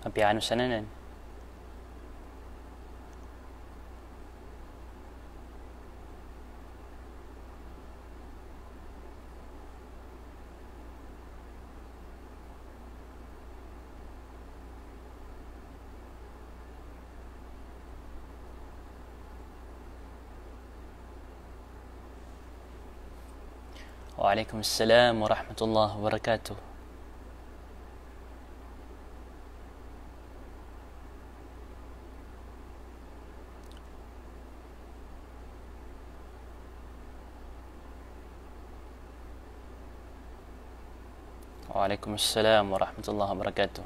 Piano sananan. Waalaikumsalam warahmatullahi wabarakatuh. Waalaikumsalam warahmatullahi wabarakatuh.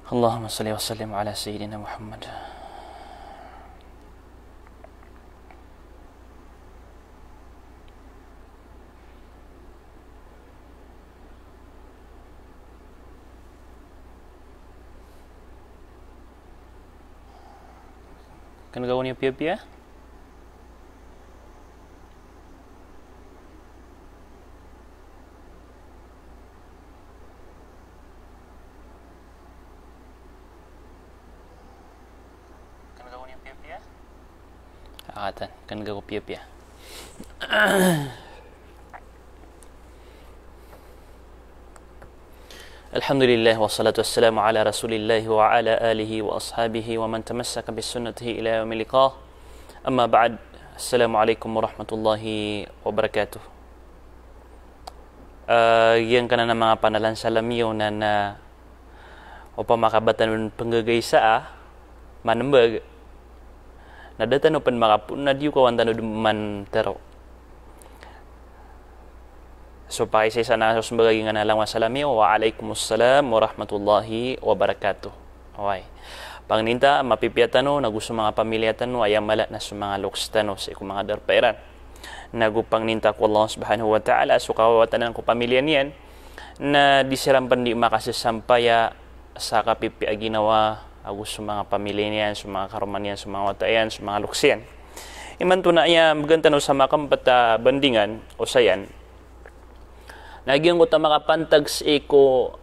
Allahumma salli wa sallim ala Sayyidina Muhammad. Kan gawin niya pia-pia? Akatan, kan gaw pia-pia. Alhamdulillah wassalatu wassalamu ala Rasulillah wa ala alihi wa ashabihi wa man tamassaka bis sunnatihi ila yaumil liqah. Amma ba'd. Assalamualaikum warahmatullahi wabarakatuh. Yang kana na mga panalan sa lamiyo na upang makabatan penggagaysa manembag nadatan open makapun na diyo kawan tanu man tero. So pa isa sana sa sebagai nga nalang wasalami wa alaikumussalam warahmatullahi wabarakatuh. Okay. Pangninta mapipiatano nagusto mga pamilya tano ayang mala na sa mga loks tano sa ikong mga darpairan. Nagupang ninta ko Allah subhanahu wa ta'ala so kawawatanan ko pamilya niyan na disirampan di makasasampaya sa kapipi aginawa agus sa mga pamilya niyan, sa mga karuman niyan, sa mga watayan, sa mga luksyan. Iman to na iya maganta no sa makampata bandingan o sayan. Nagyang ko ta makapantag sa iko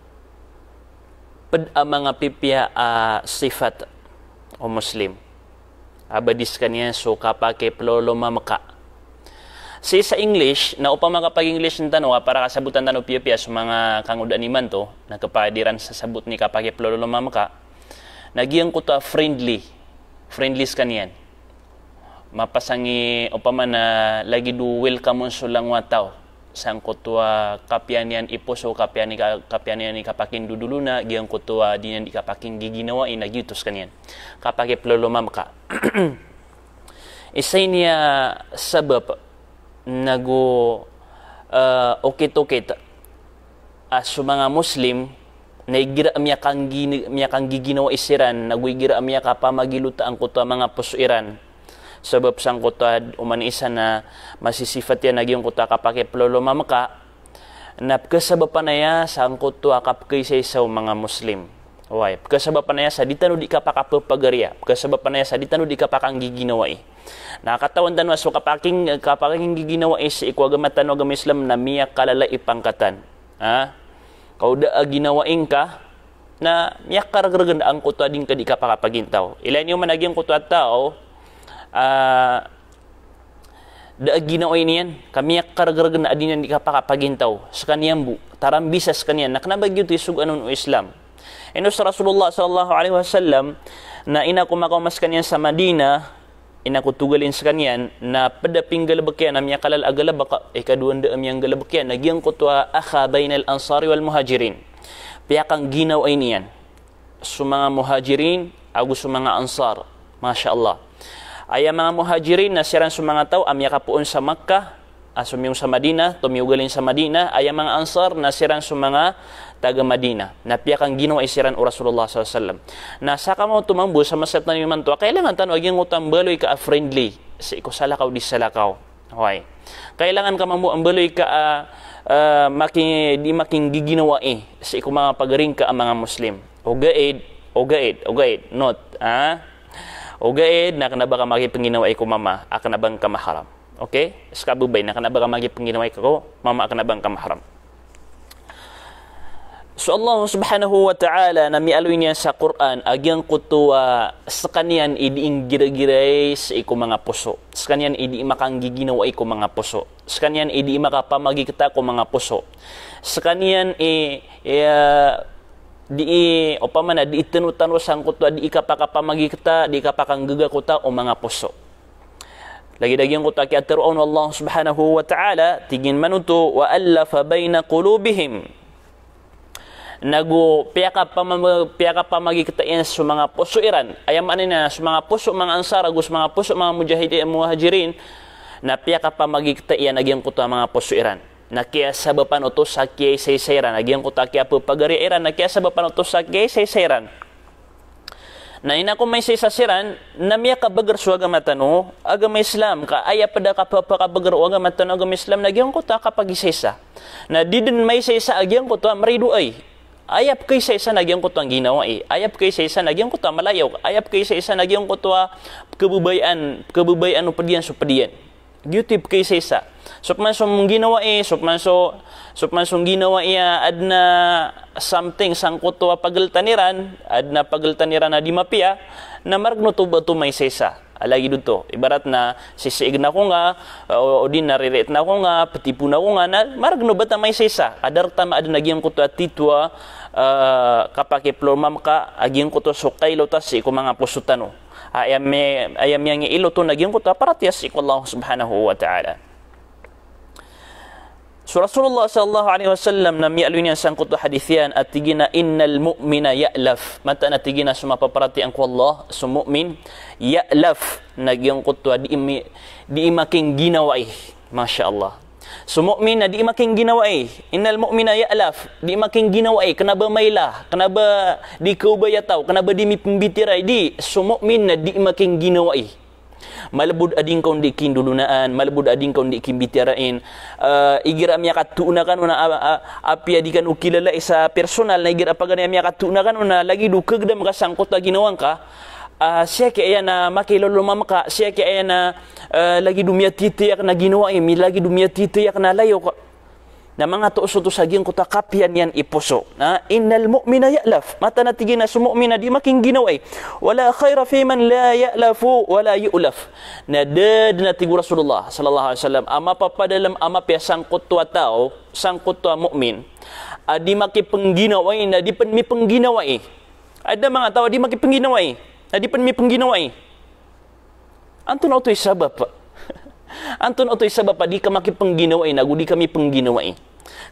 pad mga pipya sifat o muslim. Abadis kaniya so kapake plolo mamaka. Sa English, na upang makapag-English ng tanong, para kasabutan tanong pipya sa mga kangudaniman to, na kapadiran sa sabot ni kapake plolo mamaka, nagyang ko ta friendly kaniyan. Mapasangi upaman na lagi do welcome so lang wataw. Sang ko tua kapyan yan iposo kapyan ni kapakin dudulu na giyang ko tua dinan di kapakin giginawa inagyutos kaniyan. Kapake plolomam ka. Isa niya sabab nago okit-okit as mga Muslim naigira amya kang giginawa isiran naguigira amya ka pamagiluta ang kuta mga pusuiran sabab sang kuta umanisa na masisifat yan nagyong kuta kapake plolo mamaka na kasabab panaya sang kuta kapkay sa isaw mga Muslim. Why? Kasabab panaya sa ditano di kapakapagariya kasabab panaya sa ditano di kapakang giginawa nakatawan tanwa so kapaking giginawa sa ikwagamatano agam Islam na miya kalala ipangkatan kauda ginawain ka na miyak karagaragan ang kuto din ka di ka pakapagintaw. Ilan yung managing kuto at tao da ginawain niyan kamiyak karagaragan na adin di ka pakapagintaw sa kaniyang tarambisas kaniyan naknabagyo ti sug anon o Islam. Ino sa Rasulullah sallallahu alaihi wasallam na ina kumakamas kaniyan sa Madina ina kutugalin sa kanyan na padaping galabakyan na miya kalal agalabaka ikaduan da amyang galabakyan nagyang kutwa akha bainal ansari wal muhajirin piyakang ginaw ay niyan sa mga muhajirin agus sa mga ansar masya-Allah ay mga muhajirin na siran sa mga tao amya kapuon sa Makkah asumyong sa Madina tumiugalin sa Madina ay mga ansar na siran sa mga taga Madina na piyakang ginawa isiran o Rasulullah SAW. Na saka mo tumambo sa masat na naman to, kailangan tanong aging utang baloy ka friendly sa iko salakaw di salakaw. Okay. Kailangan ka mamuambeloy ka making giginawa sa iku mga pagaring ka ang mga Muslim. Ogaid, not, Ogaid, na kanaba ka makipanginawa ko mama, akanabang ka maharam. Okay? Skabubay, na kanaba ka makipanginawa ko mama, akanabang ka maharam. So Allah subhanahu wa ta'ala na mialoy niya sa Quran agyang kutuwa sa kanyan idiing gira-giray sa iko mga puso. Sa kanyan idi makang giginawa iko mga puso. Sa kanyan idi makapamagikita ko mga puso. Sa kanyan di itenutano sang kutuwa di ikapakapamagikita, di ikapakang gagakuta o mga puso. Lagi-lagi ang kutuwa kaya teruon Allah subhanahu wa ta'ala tigin manuto wa allafa bayna qulubihim. Piyaka pamagikita yan sa mga puso iran ayam na sa mga puso mga ansar agus mga puso mga mujahidin muhajirin na piyaka pamagikita yan nagyang kuta mga puso iran na kaya sabapan utos sa kiyay sayran nagyang kuta kaya pagari iran na kaya sabapan utos sa kiyay sayran na ina ko may saysasiran na miya kabagar su agama tano agama Islam ka aya pada kapakabagar agama tano agama Islam nagyang kuta kapag isaysa na di din may saysa agyang kuta maridu ay ayap kay sa isa nagyang kuto ang ginawa ayap kay sa isa nagyang kuto malayaw ayap kay sa isa nagyang kuto kebubayan no padian so padian gyutip kay sa isa supman so ginawa supman so ginawa adna something sang kuto pageltaniran adna pageltaniran na di mapia na maragno to ba to may sa isa alagi dito ibarat na sisiig na ko nga o di naririt na ko nga petipu na ko nga na maragno ba ta may sesa adar tama ad nagyang kuto atitwa kapake plomam ka agyang kuto sukay lotas ko mga pusutano ayam yang ilo to nagyang kuto paratias ko Allah subhanahu wa ta'ala. So Rasulullah sallallahu alaihi wasallam na mialunya sang kuto hadithian at tigina innal mu'mina ya'laf mata na tigina sumapaparati ang ko Allah so mu'min ya'laf nagyang kuto di making ginaway masya Allah so mu'min na di making ginaway innal mu'mina ya'laf di making ginaway kanaba mayla kanaba di kaubayataw kanaba di mipimbitiray di so mu'min na di making ginaway malabud ading kau di kindulunaan malabud ading kau di kimbitirain igira amya katunakan una apia dikan ukilala isa personal na igira pagani amya katunakan una lagi dukegdam ka sangkot lagi nawang ka siya kaya na makiloloma maka siya kaya na lagi dumia titiyak na ginawa mi lagi dumia titiyak na layo na mga tuuso-to saging kuta kapian yan ipuso na innal mu'mina ya'laf mata na tigina sa mu'mina di making ginaway wala khayra fi man la ya'lafu wala yu'laf na dad na tigu Rasulullah sallallahu alaihi wasallam ama papadalam ama pia sangkut tua tao sangkut tua mu'min di makipengginaway na di pen mi pengginaway ada mga tao di makipengginaway na di pen mi pengginaway antun auto sabab Antun otoy sabab di ka makipengginaway na di kami pengginaway.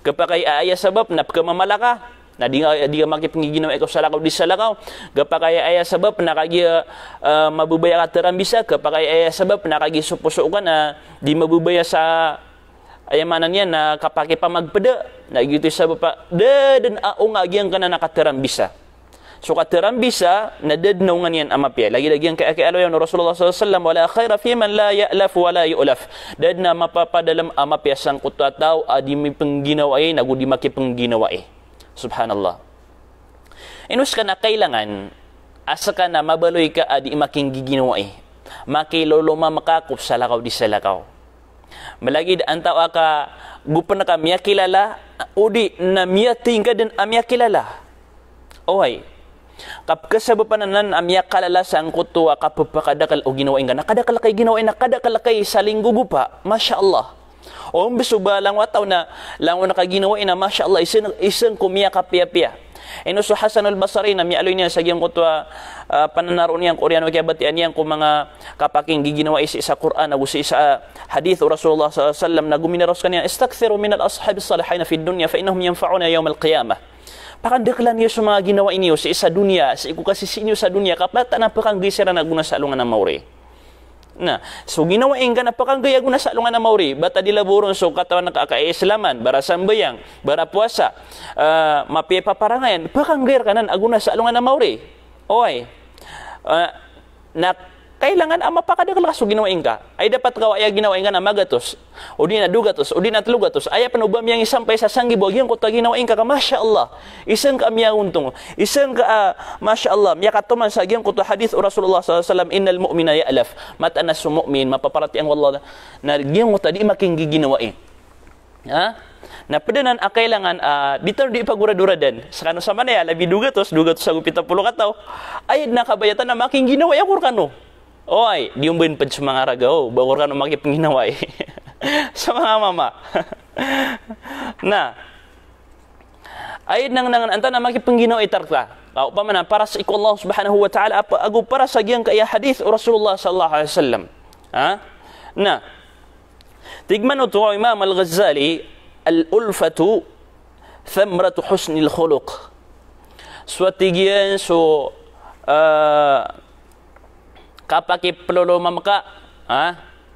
Kapakay aya sabab na pagmamalaka na di ka makipengginaway ko sa lakaw di sa lakaw. Kapakay aya sabab na kagi mabubaya ka terambisa kapakay aya sabab na kagi supuso ka na di mabubaya sa ayamanan yan na kapake pamagpada na gitu sabab pa dan aong agyang ka na nakaterambisa. So katiran bisa nadad naungan yan amapya. Lagi-lagi yang kaya alo yan Rasulullah SAW wala khaira fi man la ya'laf wala yu'laf. Dad na mapapadalam amapya sang kutataw adi mi pengginawae nagudi maki pengginawae. Subhanallah. Inus ka na kailangan asa ka na mabaloy ka adi making giginawae. Makiloloma makakop sa lakaw di sa lakaw. Malagi antaw ka gupan na ka miya kilala udi na miya tingka din amya kilala. Ohay. Kapkasabapananan amya kalala sang kutuwa kapapakadakal o ginawain ka nakadakal kay ginawain nakadakal kay saling gugupa masya Allah o bisuba lang wataw na lang na kaginawain na masya Allah isang kumiya kapia-pia ino so Hasan al-Basri na mialoy niya sa giyang kutuwa pananaroon niyang Koreano kaya batian niyang kung mga kapaking giginawain sa Quran o sa isa hadith o Rasulullah SAW na guminaros kanya istakthiru min al-ashab as-salihin fi dunya fa innahum yanfa'una yawm al-qiyamah pakandaklan niyo sa mga ginawa inyo sa isa dunya, sa iku kasi sinyo sa dunya, kapat na pakanggisira na guna sa alungan ng mauri. Na, so ginawa inga na pakanggaya guna sa alungan ng mauri, bata dilaburon so katawan nakakaislaman, bara sambayang, bara puasa, mapipaparangayan, pakanggaya ka nan aguna sa alungan ng mauri. Oy, na kailangan mapakadakal ka so ginawain ka. Ay dapat ka ay ginawain ka na magatos. O di na dugatos, o di na tlugatos. Ay panubam yang isampay sa sanggi bogyan ko ta ginawain ka masya Allah. Isang ka miya untong. Isang ka masya Allah. Miya katuman sa gyan ko ta hadith Rasulullah sallallahu alaihi wasallam innal mu'mina ya'laf. Matanas su mu'min mapaparati ang wallah na gyan ko ta di making ginawain. Ha? Na padanan kailangan dito di pagura-duradan sa kano sa manaya labi dugatos sa gupita pulo kataw ay nakabayatan na making ginawa akur kano. Oy, diumbin pad sa mga ragaw, bagur kano makipangginaway. Sa mga mama. Na ay nang anta na makipangginawa itarta. Pa man para sa iko Allah subhanahu wa ta'ala agu para sa giyang kaya hadith Rasulullah sallallahu alaihi wasallam. Ha? Na tigman uto Imam Al-Ghazali al-ulfatu thamratu husnil khuluq. Suatigian so kapag ipololomam ka,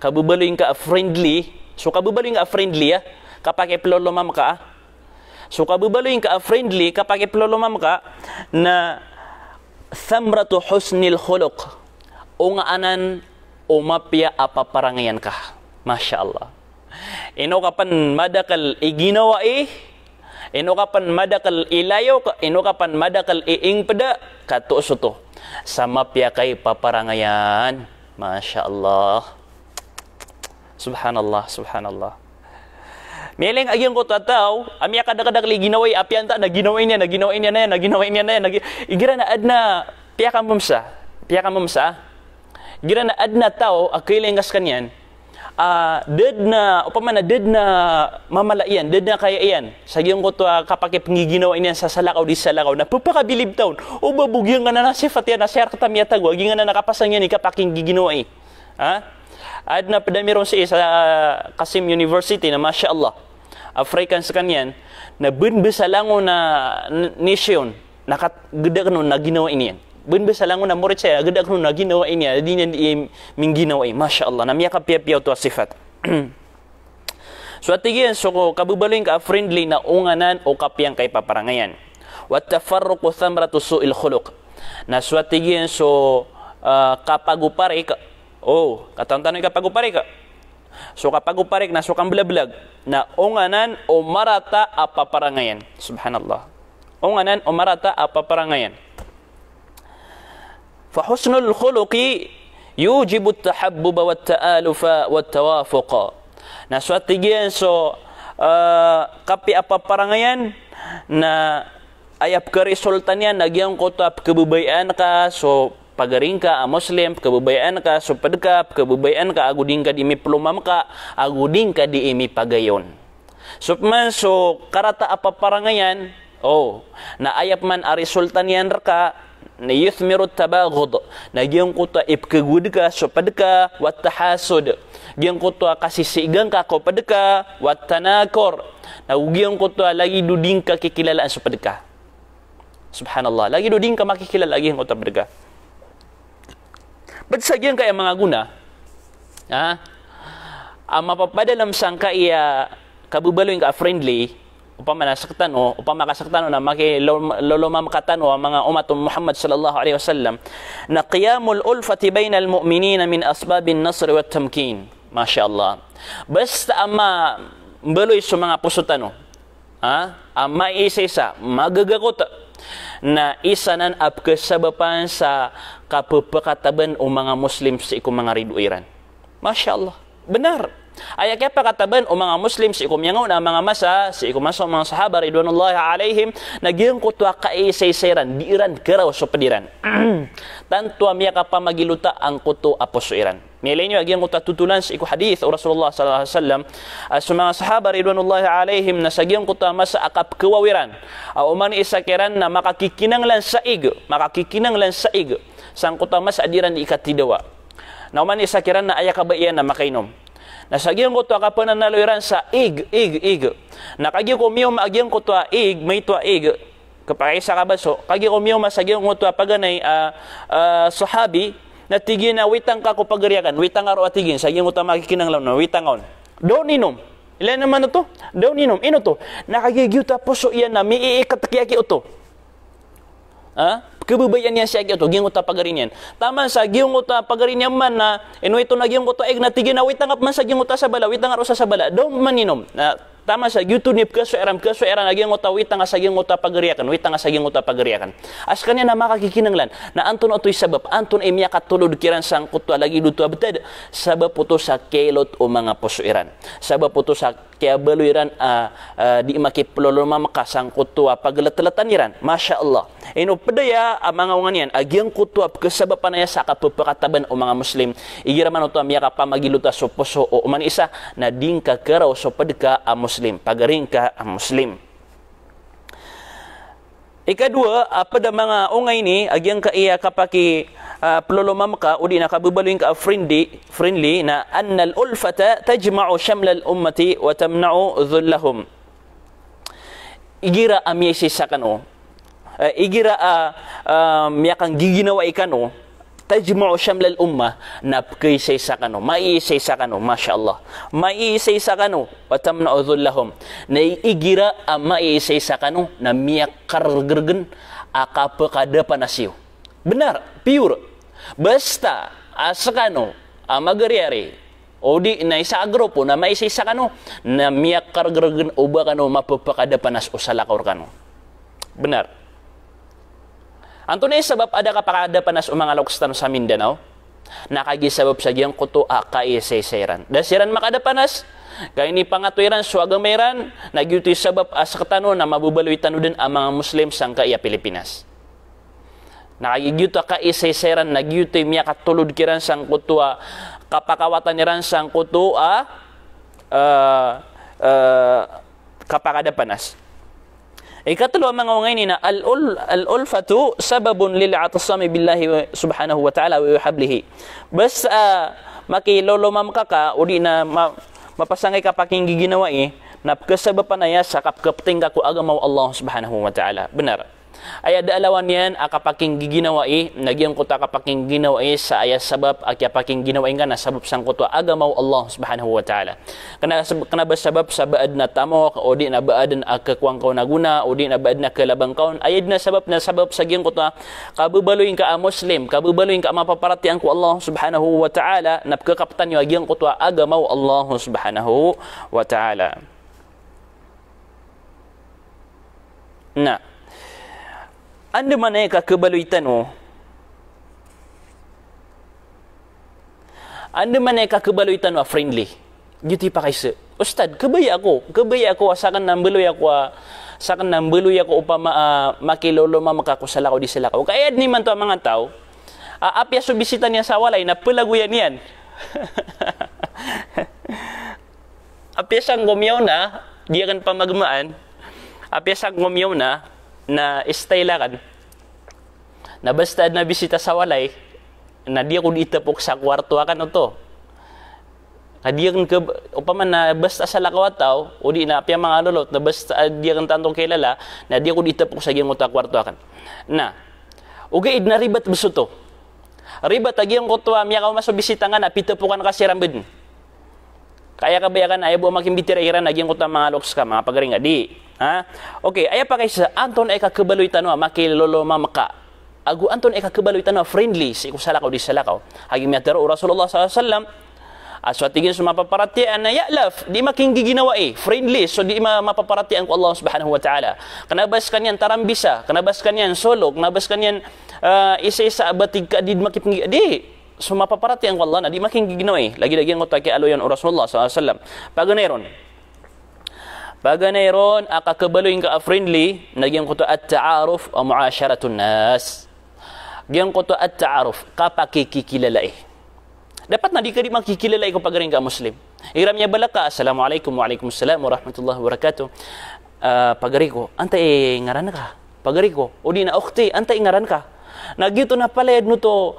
kabubaling ka friendly, so kabubaling ka friendly, kapag ipololomam ka, so kabubaling ka friendly, kapag ipololomam ka, na thamratu husnil khuluq, ungaanan, umapya apaparangayan ka. Masya Allah. Ino kapan madakal iginawa ino kapan madakal ilayo, ino kapan madakal iing pada, katuoso to. Sama pia kay paparangayan. Masya Allah. Subhanallah, subhanallah. Meleng agyang ko tataw, amya kadakadak li ginaway apian ta naginawain niya na igira na adna pia ka mumsa. Igira na adna tao akilengas kanyan. Ded na mamalaian, ded na kaya iyan. Sagyong ko to kapag pangiginawa niyan sa salakaw di salakaw na pupakabilib taon. O babugyan nga na nasifat yan, nasyar katamya tago, aging nga na nakapasang yan kapag giginawa Ad na padamiron sa Qasim University na Masya Allah, African sa kanyan, na bunbisa lango na nation, nakatgadag nun na ginawa niyan. Bunbisa lango na murid saya, gadag nun na ginawa niya, di niya mingginawa Masya Allah, namiya ka piyapiyaw to sifat. So atigyan, so kabubaling ka friendly na unganan o kapiyang kay paparangayan. Wat tafarruqu thamratu su'il khuluq. Na so atigyan, so kapagupare ka, katantanon kapagupare ka. So kapagupare na so kamblag na unganan o marata apaparangayan. Subhanallah. Unganan o marata apaparangayan. فحسن الخلق يوجب التحبب والتآلف والتوافق. Na suatigian so kapi paparangayan na ayap ka resultan yan nagyang ko tap kebubayaan ka so pagaring ka Muslim kebubayaan ka so padkap kebubayaan ka aguding ka di mi plumam ka aguding ka di imi pagayon. So man so karata paparangayan na ayap man a resultan yan raka na yuthmiru tabaghud na giyang kuta ipkagud ka so padka wat tahasud giyang kuta kasisigan ka ko padka wat tanakor na giyang kuta lagi duding ka kikilalaan so padka. Subhanallah, lagi duding ka makikilala lagi ang kuta padka. But sa giyang kaya mga guna mapapadalam sang kaya kabubaloy ka friendly upama kasaktan na makilolomam katano ang mga umatong Muhammad sallallahu alaihi wasallam na qiyamul ulfati bainal mu'minina min asbabin nasr wat tamkin. Masya Allah. Basta baloy sa mga pusutano isa magagakot na isa nan apkasabapan sa kapapakataban o mga Muslim sa ikong mga riduiran. Masya Allah. Benar. Ay kaya pakataban o mga Muslim si ikumyangaw na mga masa, si ikumasa mga sahaba ridwanullahi alaihim nagyang kutwa kaisaysaran diiran karaw so padiran. Tanto amya ka pa magiluta ang kuto aposuiran. Milenyo agyang kutwa tutulan sa iku hadith o Rasulullah sallallahu alaihi wasallam sa mga sahaba ridwanullahi alaihim na sagyang kutwa masa akap kawawiran. Umani isakiran na makakikinanglan saig sang kutwa mas adiran di ikatidawa. Na umani isakiran na ayakabayan na makainom. Nasagyang ko to kapananaluiran sa ig. Nakagyo ko miyo maagyang ko to ig, may to ig. Kapag isa kabaso, kagyo ko miyo masagyang ko to paganay sahabi, na tigin na witang ka ko pagariakan, witang araw atigin, sagyang ko to makikinanglaw na, witang on. Doon inom. Ilan naman ito? Doon inom. Ino to? Nakagigyo ta puso iyan na, may iikatakiyaki ito. kebebayan niya siya ito giyong uta pagarinyan taman sa giyong uta pagarinyan man na ino ito na giyong uta eg na tigina wait tangap man sa giyong uta sa bala wait tangar usa sa bala do maninom na tama sa YouTube kaso eram naging uta wait nga sa giyong uta pagariakan wait nga sa giyong uta pagariakan as kanya na makakikinanglan na anton atoy sabab anton ay miya katulod kiran sang kutwa lagi duto abtad sabab puto sa kelot o mga pusuiran sabab puto sa kaya baluiran di makiploloma makasang kutwa paglatlatan iran masya Allah ino pedaya mga nganian agyang kutwa kasabab panaya sa kapapakataban o mga muslim igiraman uto miya kapamagiluta so puso o man isa na ding kakaraw so padka a muslim pagaring ka ang muslim. Ikadua, pada mga ungay ni agyang kaiya kapaki plolomam ka o di nakabubaluin ka friendly na annal ulfata tajma'u shamlal ummati wa tamna'u dhullahum. Igira amya sisakan o. Igira miyakang giginawa ikan o. Tajma'u shamlal ummah napkaysay sa kano maiisay sa kano masyaallah maiisay sa kano wa tamna'u dhullahum na igira maiisay sa kano na miyak kargergen akapakada panasiyo benar pure basta asakano amagariari o di na isa grupo na maiisay sa kano na miyak kargergen uba kano mapapakada panas o salakaw kano benar. Antunay sabab ada kapakada panas umangalokstan sa Mindanao nakagisabab sa giyang kuto kaisayran dasiran makada panas kaya ni pangatuiran suagamayran nagyutoy sabab asakatano na mabubaloy tano din ang mga Muslim sang kaya Pilipinas nakagigyuto kaisayran nagyutoy miya katulod kiran sang kuto kapakawatan niran sang kuto kapakada panas. Ikatlo mga ngayon na al-ulfatu sababun lil'atasami billahi subhanahu wa ta'ala wa yuhablihi. Basta makilolomam ka o di na mapasangay ka paking giginawa na kasabab panaya sa kapkapting ka ko agamaw Allah subhanahu wa ta'ala. Benar. Ay adalawan yan akapaking giginawa nagyang kuta kapaking ginawa sa aya sabab akya paking ginawa nga na sabab sang kuto agamaw Allah subhanahu wa ta'ala kana ba sabab sa baad na tamok o di na baad na akakwang kaw naguna o di na baad na kalabang kaon ayad na sabab sa giyang kuto kabubaloyin ka a muslim kabubaloyin ka mapaparatian ko Allah subhanahu wa ta'ala napkakaptan yung agiyang kuto agamaw Allah subhanahu wa ta'ala na anda mana kakabaluitan o? Anda mana kakabaluitan o friendly? Gitu pa kaisa. Ustad, kabaya ako asakan nambeloy ako upama makilolo makakusala ko di sila ko. Kaya ni man to ang mga tao. Apya so bisita niya sa walay na palaguyan yan. Apya sang gumyaw na, di akan pamagmaan. Apya sang gumyaw na stylakan na basta na bisita sa walay na di ako itapok sa kwarto akan ito kadiyan ka upaman na basta sa lakawataw o di na apya mga lolot na basta di akan tantong kilala na di ako itapok sa giyang uta kwarto akan na ugaid na ribat beso to ribat agiyang kutwa miya ka masubisita nga na pitapukan ka si rambid kaya kabayakan ayaw buong makimbitira iran agiyang kutwa mga loks ka mga pagaring di ha? Okay, aya pa kaysa anton ay kakabaloy tanwa makilolo mamaka. Agu anton ay kakabaloy tanwa friendly si kusalakaw di salakaw. Hagi mitero Rasulullah sallallahu alaihi wasallam aswatigin sa mapaparatian na ya'laf di making giginawa friendly so di mapaparatian ko Allah subhanahu wa ta'ala. Kanabas kanyan tarambisa, kanabas kanyan solog, kanabas kanyan isa-isa batig ka di makipngi di so mapaparatian ko Allah na di making giginawa lagi-lagi ang utake aloyan Rasulullah sallallahu alaihi wasallam. Paganayron akakabaloy ka friendly nagyang kuto at-ta'aruf o muasyaratun nas. Gyang kuto at-ta'aruf kapakikilala dapat na di ka di makikilala kung pagaring ka Muslim. Iram niya balaka assalamualaikum waalaikumsalam warahmatullahi wabarakatuh. Pagari ko antay ngaran ka. Pagari ko o di na ukhti antay ngaran ka. Nagyuto na palayad no to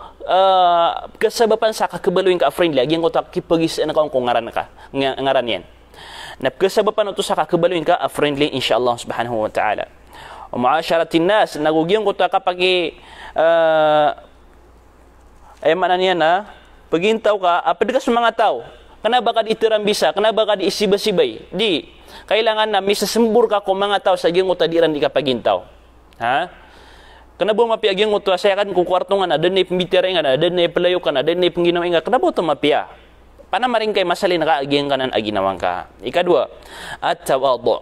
kasabapan sa kakabaloy ka friendly gyang kuto kipagis na kung ngaran ka ngaran yan. Napkasabapan ito sa kakabaloyin ka friendly inshallah subhanahu wa ta'ala. O muasyaratin nas nagugyong ko ta kapag ay manan yan pagintaw ka apad ka sa mga tao kana baka di itirambisa kana baka di isibasibay di kailangan na misasembur ka kung mga tao sa gyong utadiran di ka pagintaw ha Kenapa mapia gyang utwa saya kan ku kwarto nga na denay pembitira nga na denay pelayo ka na denay pengginawa nga kenapa to mapia pana maring kay masalin ka agyang kanan aginawang ka. Ikadua at-tawadhu.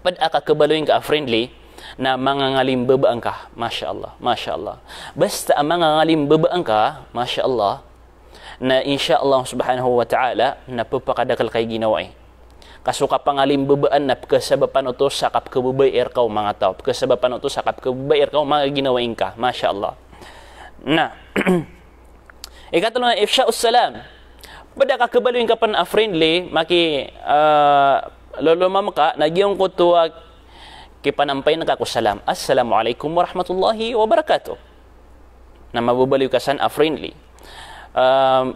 Pad aka kabaloy ka friendly na mangangalim babaang ka, Masya Allah. Basta ang mangangalim babaang ka, Masya Allah, na insya Allah subhanahu wa ta'ala na papakadakal kay ginawa kasuka pangalim babaan na kasabapan ito sakap kabubayir ka mga tao, kasabapan ito sakap kabubayir ka mga ginawain ka, Masya Allah. Na ikatulong na ifsha'us salam, pada ka kabaluin ka pan friendly maki lolomam ka nagyong kutuwa kipanampay na kakusalam, Assalamualaikum warahmatullahi wabarakatuh, na mabubaliw ka san friendly.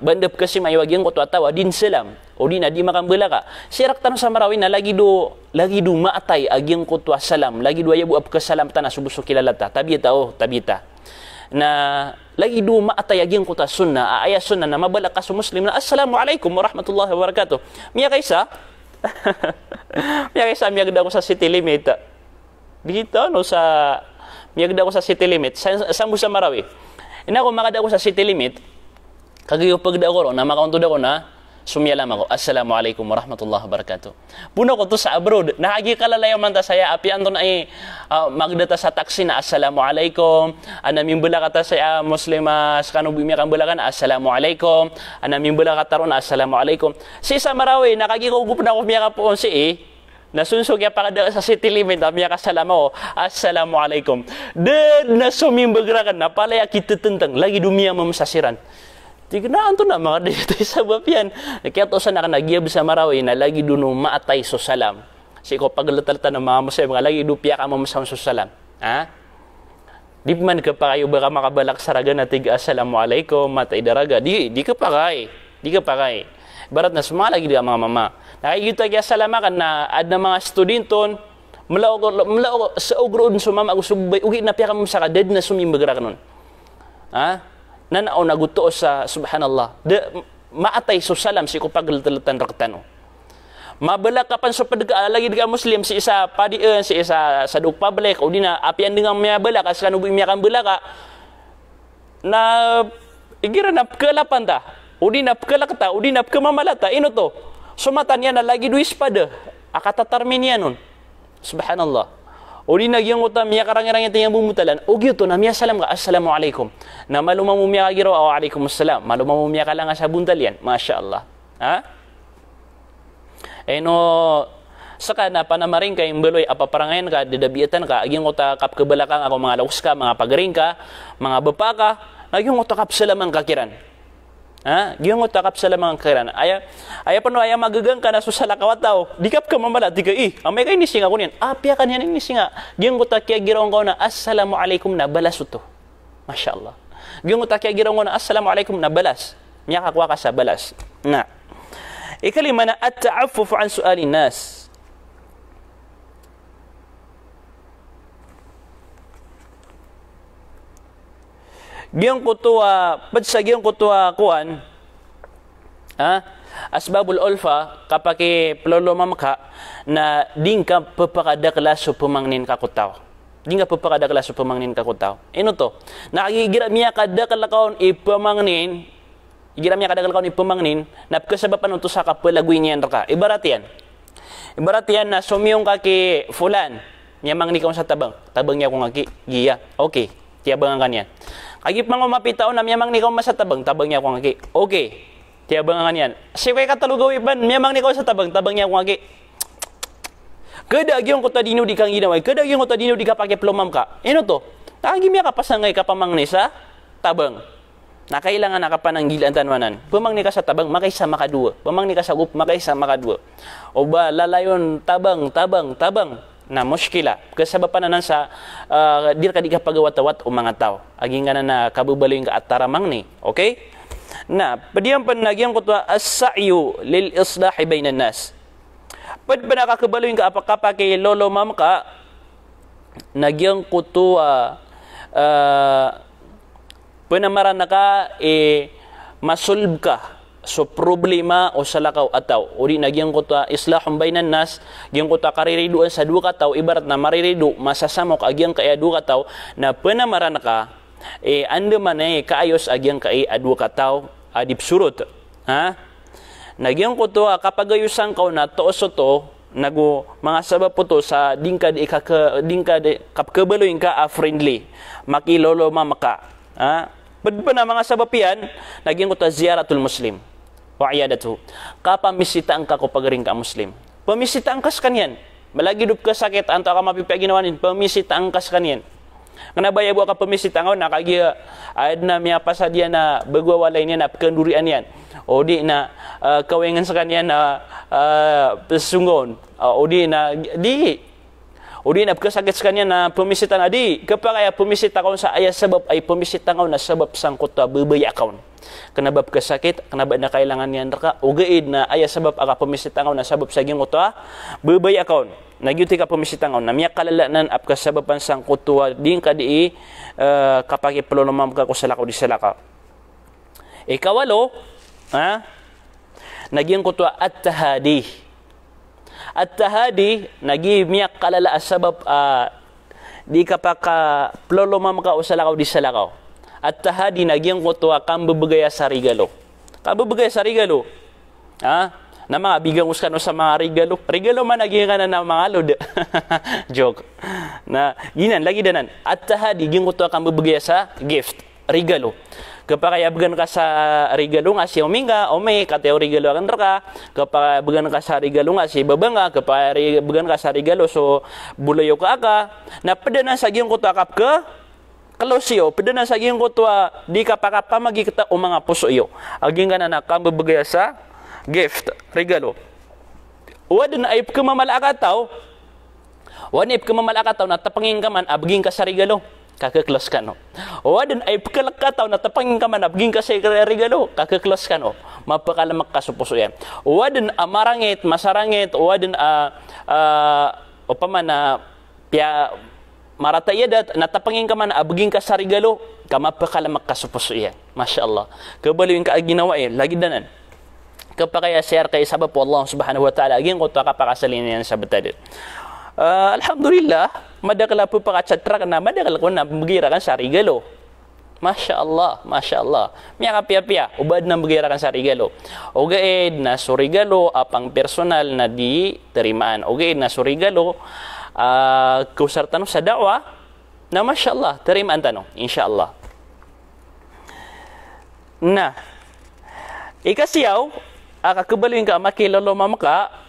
Bandap kasi may wagyang ko tawa din salam o di na di makambala ka sirak tanong sa marawin na lagi do maatay agyang ko tawa salam lagi do ayabu ap ka salam ta na subusok kilalata tabita na lagi do maatay agyang ko tawa sunna aya sunna na mabala ka sa muslim na Assalamualaikum warahmatullahi wabarakatuh miya kaysa miya ganda ko sa city limit dito no sa miya ganda ko sa city limit sa musa marawi ina ko makada ko sa city limit kagayo pagda ko na makauntod ako na sumyalam ako Assalamualaikum warahmatullahi wabarakatuh. Puno ko to sa abroad naagi kalalayo man ta saya api anton ay magdata sa taxi na Assalamualaikum anaming bula kata saya muslima skano bimi kan bula kan Assalamualaikum anaming bula kata ron Assalamualaikum si sa marawi nakagi ko gup na ko miya ka po si nasunsog ya pakada sa city limit miya ka salamo Assalamualaikum de nasumimbagrakan na palaya kita tentang lagi dumiya mamsasiran. Tignaan to na mga dito sa bapian. Kaya to sa nakanagya sa marawi na lagi duno maatay so salam. Si ko paglatalta ng mga musay mga lagi dupya ka mamasam so salam. Ha? Di man ka pa kayo baka makabalak saraga na tiga Assalamualaikum matay daraga. Di ka pa kay. Di ka pa kay. Barat na sumala lagi mga mama. Nakikita kaya salamakan na ad na mga studenton mulaw sa ugroon sumama agusubay ugi na piya ka sa kaded na sumimbagra kanon. Ha? Nanao naguto sa subhanallah de maatay so salam si ko paglalatan raktano mabala kapan so padga lagi diga muslim si isa padien si isa sa dug public o dina apian dengan miya bala kas kanu miya kan bala ka na igira na kalapan ta o dina kalakta o dina kamamalata ino to sumatan yan na lagi duis pada akatatarmin nun subhanallah o di nagyang utam miya karang-irang ito yung bumutalan o gyuto na miya salam ka Assalamualaikum na malumang mumiya ka giro o alaikumussalam malumang mumiya ka lang sa buntal yan Masya Allah ha? No saka na panamaring ka yung beloy apaparangayan ka didabiatan ka agyang uta kap kabalakang ako mga laus ka mga pagaring ka mga bapa ka nagyang uta kap salamang kakiran ha gyung utakap sa lamang kiran aya pano aya magagang ka na susala kawataw dikap ka mamala diga amay kay nisinga ko niyan apya kanyan nisinga gyung utakya girong ko na Assalamualaikum na balas uto Masya Allah gyung utakya girong ko na Assalamualaikum na balas miya kakwa ka sa balas na ikalima na at-ta'affuf an su'alin nas giyang kutuwa padsa giyang kutuwa kuan asbabul ulfa kapake plolomam ka na ding ka papakadakla so pumangnin ka kutaw ding ka papakadakla so pumangnin ka kutaw ino to nakigira miya kadakla kaon ipamangnin igira miya kadakla kaon ipamangnin napkasabapan unto sa kapalaguin yan ka ibarat yan na sumiyong ka ki fulan niya mangni ka sa tabang niya kung giya okay tiyabangan kanyan agip mga mapitaon na miyamang nikaw masatabang tabang niya kung aki okay tiyabangan kanyan siway katalugaw iban miyamang nikaw sa tabang niya kung aki kadagyon ko tadino di kang ginaway kadagyon ko tadino di ka pakiplomam ka ino to nakagim niya kapasangay kapamangni sa tabang na kailangan nakapananggilan tanwanan pamangni ka sa tabang makaysa makadua pamangni ka sa gup makaysa makadua o ba lalayon tabang na muskila kasabapanan sa dir ka di ka pagawat-awat o mga tao aging na kabubaloy ka at taramang ni okay na padiyang panagyang ko to as-sa'yu lil islahi bainan nas pad ba nakakabaloy ka apakapa kay lolo mam ka nagyang ko to panamaran na ka masulb ka so problema o salakaw ataw o di nagyang ko ta islahum bainan nas gyang ko ta kaririduan sa duha ka tawo ibarat na mariridu masasamok agyang kay duha ka tawo na penamaran ka ande manay kaayos agyang kay duha ka tawo adip surut ha nagyang ko to kapagayusan ka na toos to nago mga sabab po to sa dingkad kapkabaloy ka friendly makilolo mamaka ha padpa na mga sabab yan nagyang ko ta ziyaratul muslim wa iyadatu kapamisita ang ka ko pagaring ka muslim pamisita ang kas kanyan malagi dup ka sakit anto ka mapipaginawanin pamisita ang kas kanyan kana bayab ka pamisita ngaw nakagiya ad na miya pasadya na bagwawalay niya na pagkandurian yan o di na kawengan sa kanya na pesungon o di na pagkasakit sa kanya na pumisita na di kapag kaya pumisita kaon sa ayas sabab ay pumisita kaon na sabab sangkot babaya kaon kanabab kasakit kanabab na kailangan niyan ka ugaid na ayas sabab aka pumisita kaon na sabab sa gyung utwa babaya kaon nagyuti ka pumisita kaon na miyak kalalanan ap kasababan sangkot din ka di kapag ipulolomam ka ko salakaw di salakaw ikawalo nagyang ko at-tahadi at-tahadi nagi miyak kalala asabab di kapag plolomam ka o salakaw di salakaw at-tahadi nagyang ko kambabagaya sa regalo na mga bigang uskan sa mga regalo man naging ka na mga lod joke na ginan lagi danan at-tahadi gyang ko kambabagaya sa gift regalo kapag abgan ka sa regalo nga si Ominga, Ome, kateo regalo kan ka. Kapag abgan ka sa regalo nga si Babanga, kapag abgan ka sa regalo so bulayo ka na pada na sa gyung ko akap ka kalosyo, pada na sa gyung ko di ka pakapamagi kita o mga puso iyo. Aging ka na nakambabagaya sa gift, regalo. Wad na ip ka mamalakataw. Wad na ip ka mamalakataw na tapangin ka man abging ka sa regalo. Kakaklos ka no. O adun ay pagkalakataw na tapangin ka man abging ka sa regalo, kakaklos ka no. Mapakalamak ka supuso yan. O adun marangit, masarangit, o adun o paman na pia maratayadat na tapangin ka man abging ka sa regalo, mapakalamak ka supuso yan. Masya Allah. Kabaliwin ka ginawa lagi danan. Kapag kaya share kay sabab po Allah subhanahu wa ta'ala, aging ko ito kapakasalin yan sa batadit. Alhamdulillah, madakala po pakachatrak na madakala ko na magira kan sa regalo. Masya Allah, Masya Allah. Miya kapia-pia, ubad na magira kan sa regalo. Ogaid na so regalo, apang personal na di terimaan. Ogaid na so regalo, kusar tanong sa dawa, na Masya Allah, terimaan tanong, insya Allah. Na, ikasiyaw, kakabaluin ka, makilolo mamaka,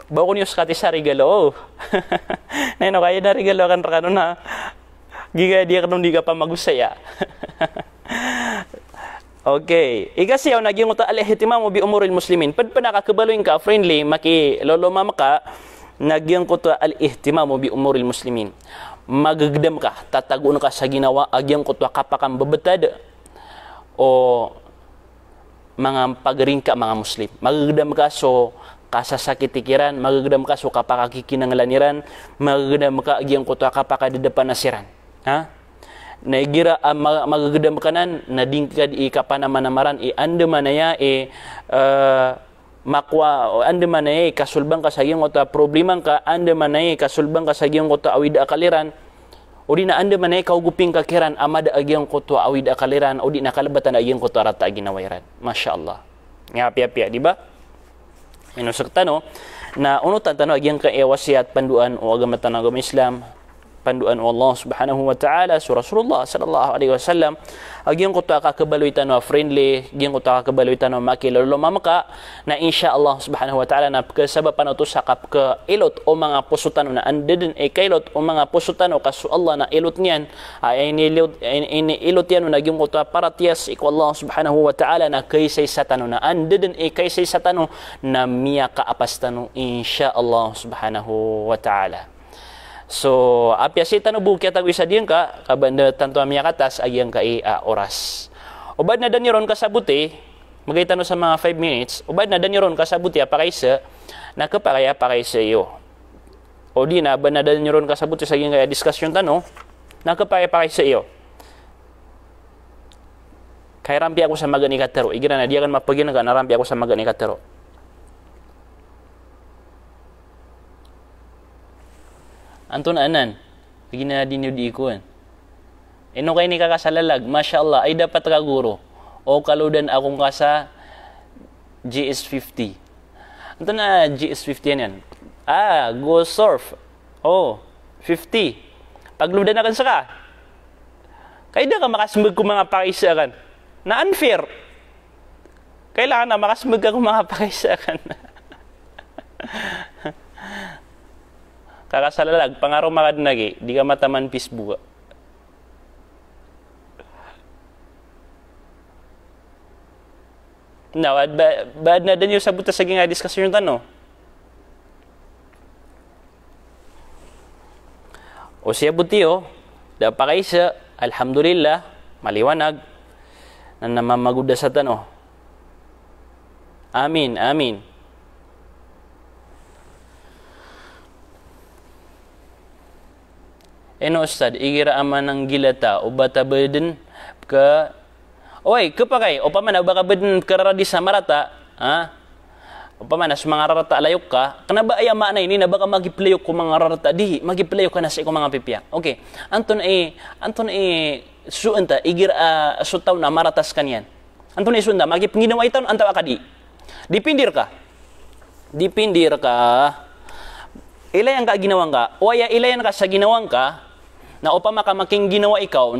bago niyo skati sa regalo. Neno kaya na regalo kan rakano na giga dia kanong di ka pa magusaya. Okay. Ikasiyaw naging uta al-ihtimam bi umuril muslimin. Pad pa nakakabaloin ka friendly maki lolo mama ka naging ko to al-ihtimam bi umuril muslimin. Magagdam ka, tatagun ka sa ginawa agyan ko to kapakang babetad o mga pagaring ka mga muslim. Magagdam ka so kasasakitikiran, magagdam ka so kapakakikinanglaniran, magagdam ka agyang kuto kapakadidapan nasiran. Ha? Naigira magagdam ka nan, nadingkad ikapanamanaran, ande manaya, makwa, ande manaya, kasulbang ka sa iyong kuto problemang ka, ande manaya, kasulbang ka sa iyong kuto awid akaliran, o di na ande manaya kauguping kakiran, amada agyang kuto awid akaliran, o di nakalabatan agyang kuto arata aginawairan. Masya Allah. Ngapi-api, di ba? Minusok tano na unutan tano agyang kaewasiat panduan o agamatan agama Islam panduan o Allah subhanahu wa ta'ala so Rasulullah sallallahu alaihi wasallam agyang ko ta kakabaloy tano friendly agyang ko ta kakabaloy tano makilolo mamaka na insya Allah subhanahu wa ta'ala na kasabapan to sakap ka ilot o mga pusutano na andeden kailot o mga pusutano kaso Allah na ilot niyan ay ilot yan na agyang ko ta paratias iko Allah subhanahu wa ta'ala na kaysay satano na andeden kaysay satano na miya kaapastano insya Allah subhanahu wa ta'ala. So, apyasita no bukya tagwisa diyan ka, kabanda tanto amya katas, agyang ka oras. Ubad na danyoron kasabuti, magayta no sa mga 5 minutes, ubad na danyoron kasabuti, apakaysa, nakapakaya apakaysa iyo. O di na, ba na danyoron kasabuti sa agyang kaya diskusyon tano, nakapakaya apakaysa iyo. Kay rampi ako sa maga ni katero. Igira na, di akan mapagin na rampi ako sa maga ni katero. Anton anan, bigyan na din yung diikuan. Ino kayo ni kakasalalag, Masya Allah, ay dapat ka guro. O kaludan akong kasa GS50. Anton na GS50 yan. Go surf. 50. Pagludan na kan sa ka. Kaya da ka makasmag kung mga pakisa kan. Na unfair. Kailangan na makasmag ka kung mga pakisa kan. Kakasalalag, pangaraw makadnagi, di ka mataman Facebook. Now, bad na din yung sabot sa nga discussion yung tanong. O siya buti da pakisa, alhamdulillah, maliwanag, na namamaguda sa tanong. Amin, amin. Ustad, igira aman ng gilata o bata beden ka kapagay o paman baka beden kararadi sa marata o paman as mga rarata alayok ka kanaba ay ama na ini na baka magiplayok ko mga rarata di magiplayok ka na sa mga pipya. Okay, anton suunta igira sutaw na maratas kanyan. Anton suunda magipnginawa iton antaw akadi. Dipindir ka ilayan ka ginawang ka o ilayan ka sa ginawang ka na upama ka making ginawa ikaw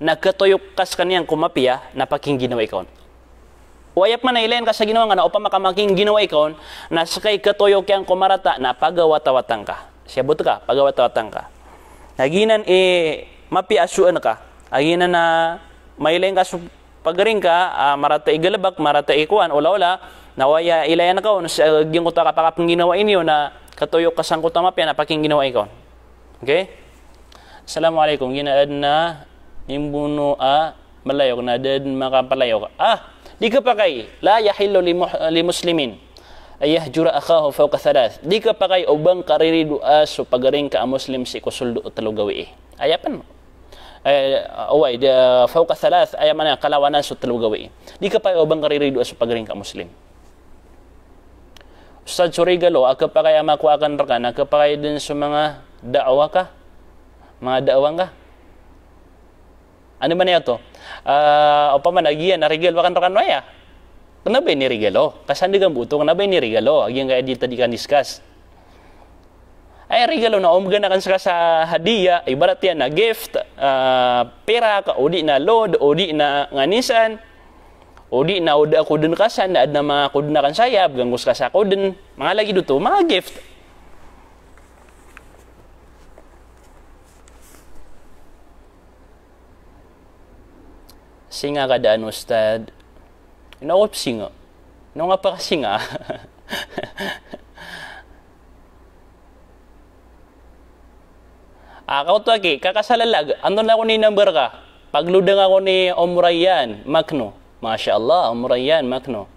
na katuyok kas kaniyang kumapia na paking ginawa ikaw. O ayap man na ilayan ka sa ginawa nga na upama ka making ginawa ikaw na sakay katuyok yang kumarata na pagawatawatang ka. Siyabot ka, pagawatawatang ka. Naginan mapiasuan ka. Aginan na mailayan ka pagaring ka, marata igalabak, marata ikuan, ula-ula, nawaya ilayan ka sa ginguta ka pakapang ginawa inyo na katuyok kasang kutamapya na paking ginawa ikaw. Okay? Assalamualaikum. Ginaad na imbuno malayok na dad makapalayok. Di ka pa kay la yahillu li muslimin ay yahjura akahu fawqa thalath. Di ka pa kay ubang kariridu so pagaring ka muslim si kusuldo talugawi. Ayapan mo. Fawqa thalath ayaman kalawanan so talugawi. Di ka pa kay ubang kariridu so pagaring ka muslim. Ustad surigalo pa kay makuha kan ra na pa kay din sa mga da'wa ka. Mga daawang ka. Ano ba niya to? O pa man, agiyan, narigalo ka na ya. Kana ba ni regalo? Kasandi kang buto, kana ba ni regalo? Agiyan kaya dito di ka discuss. Ay, regalo na umga na kan sa hadiya, ibarat yan na gift, pera ka, o di na load, o di na nganisan, o di na uda ako dun kasan, na ad na mga kudun na kan sayab, ganggus ka sa kudun, mga lagi dito, mga gift. Singa ka daan, Ustad. Inawap singa. Ino nga pa kasinga. Akaw to aki, kakasalalag. Andun ako ni number ka. Pagludang ako ni Omrayan Makno. Masya Allah, Omrayan Makno.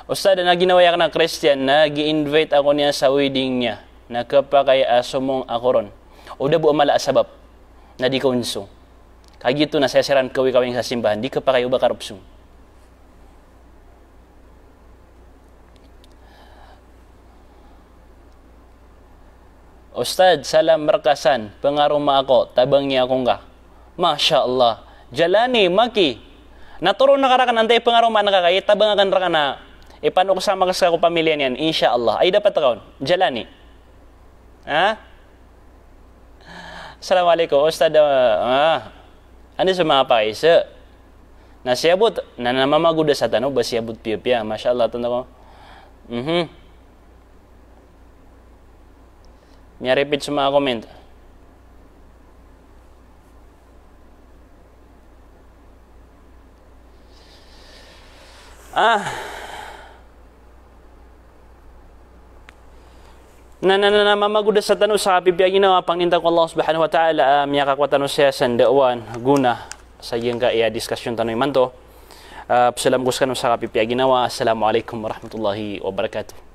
Ustad, na ginawa ka ng Christian, nag-i-invite ako niya sa wedding niya. Nakapakay asumong akoron. O dabo amala asabab na di kaunso. Kagito na sesiran kawi-kawing sa simbahan, di ka pa kayo ba karupsong. Ustad, salam markasan, pangaruma ako, tabang niya akong ka. Masya Allah. Jalani, maki. Naturo na karakan, antay pangaruma na kakay, tabang akan raka na, paano ko sama ka pamilya niyan, insya Allah. Ay dapat akaw, Jalani. Assalamualaikum Ustaz. Ano sa mga paisa? Nasiyabot, na namamaguda sa tanong, ba siyabot piya-piya? Masya Allah, tanda ko. Repeat sa mga comment. Mamaguda sa tanong sa kapipiyagin na panginta ko Allah subhanahu wa ta'ala miyaka ko tanong siya sa ndawan guna sa iyang ka diskusyon tanong iman to. Salam ko sa kapipiyagin na. Assalamualaikum warahmatullahi wabarakatuh.